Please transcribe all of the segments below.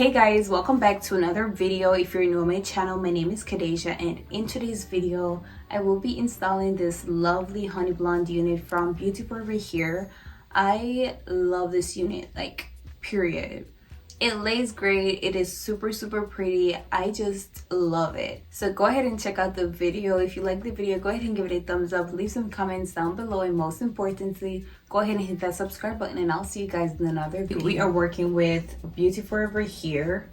Hey guys, welcome back to another video. If you're new on my channel, my name is Kadeja, and in today's video I will be installing this lovely honey blonde unit from BeautyForeverHair. I love this unit, like, period. It lays great. It is super pretty. I just love it. So go ahead and check out the video. If you like the video, go ahead and give it a thumbs up, leave some comments down below, and most importantly, go ahead and hit that subscribe button, and I'll see you guys in another video. We are working with BeautyForeverHair.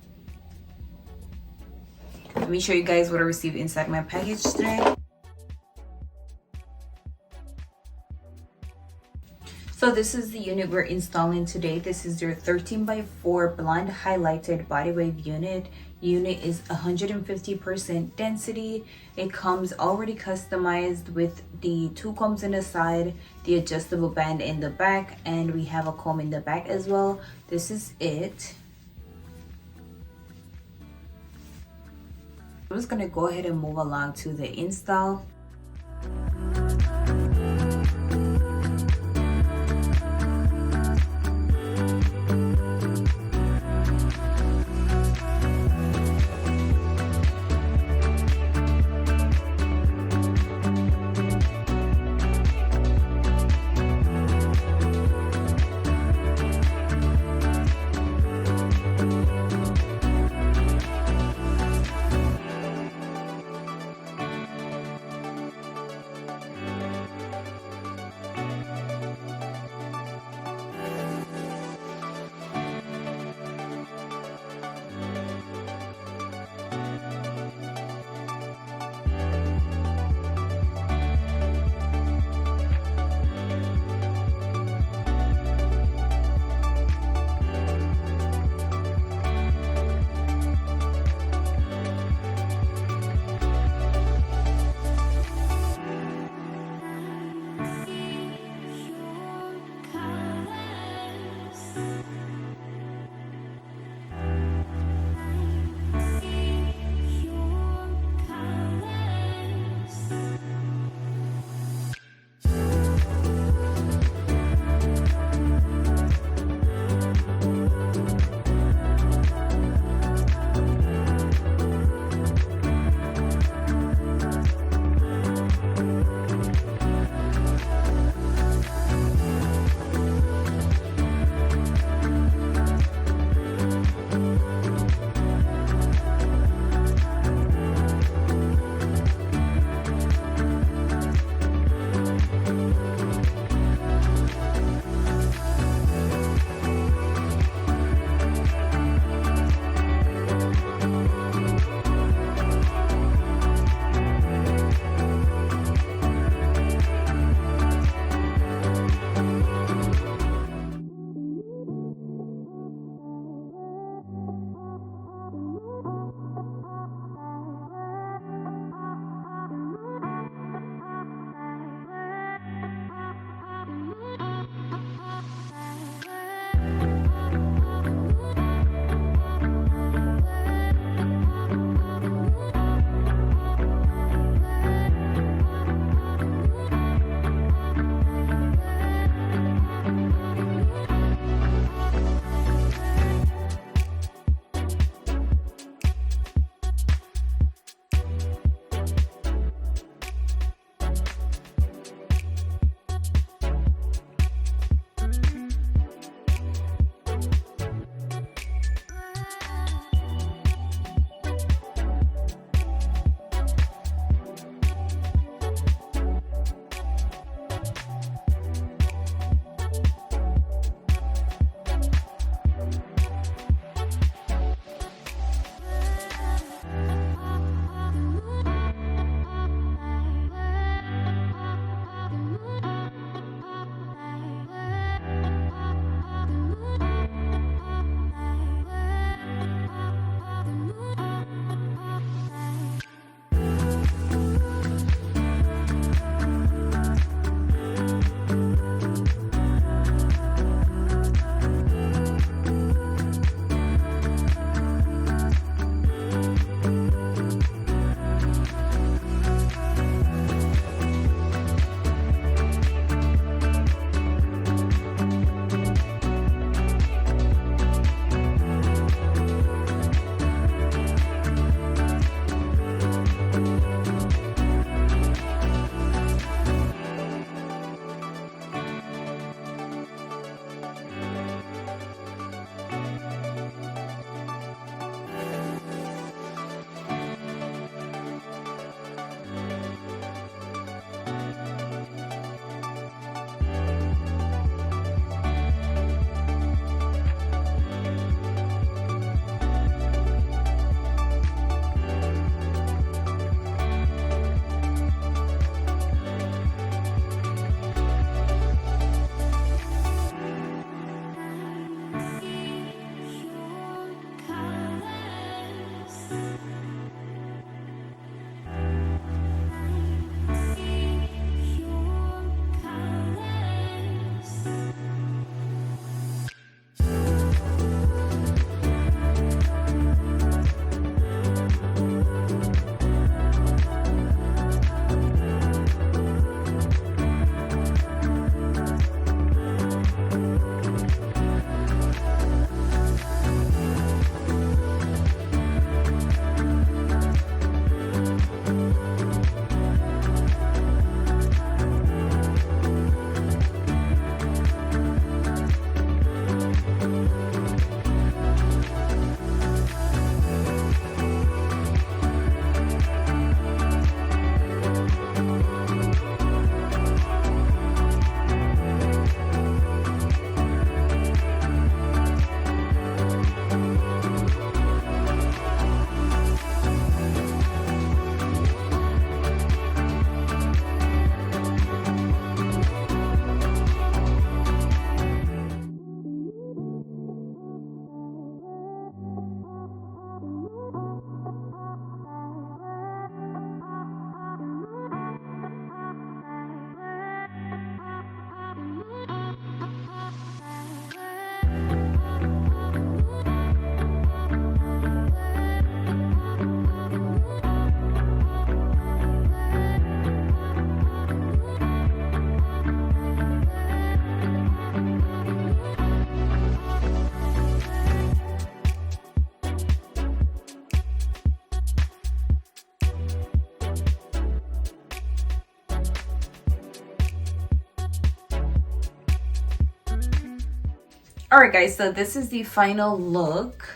Let me show you guys what I received inside my package today. So this is the unit we're installing today. This is their 13x4 blonde highlighted Bodywave unit. Unit is 150% density. It comes already customized with the 2 combs in the side, the adjustable band in the back, and we have a comb in the back as well. This is it. I'm just gonna go ahead and move along to the install. Alright guys, so this is the final look.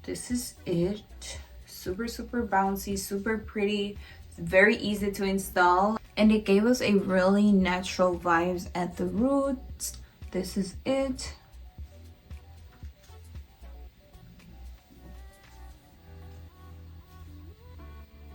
This is it. Super bouncy, super pretty. It's very easy to install, and it gave us a really natural vibes at the roots. This is it.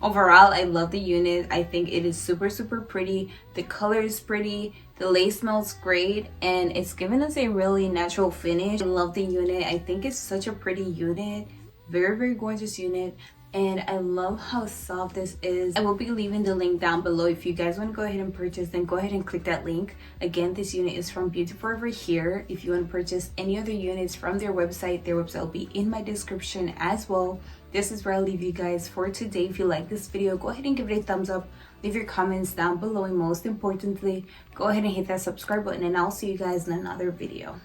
Overall, I love the unit. I think it is super pretty. The color is pretty. The lace smells great, and it's giving us a really natural finish. I love the unit. I think it's such a pretty unit. Very gorgeous unit. And I love how soft this is. I will be leaving the link down below. If you guys want to go ahead and purchase, then go ahead and click that link. Again, this unit is from BeautyForeverHair. If you want to purchase any other units from their website will be in my description as well. This is where I'll leave you guys for today. If you like this video, go ahead and give it a thumbs up. Leave your comments down below, and most importantly, go ahead and hit that subscribe button, and I'll see you guys in another video.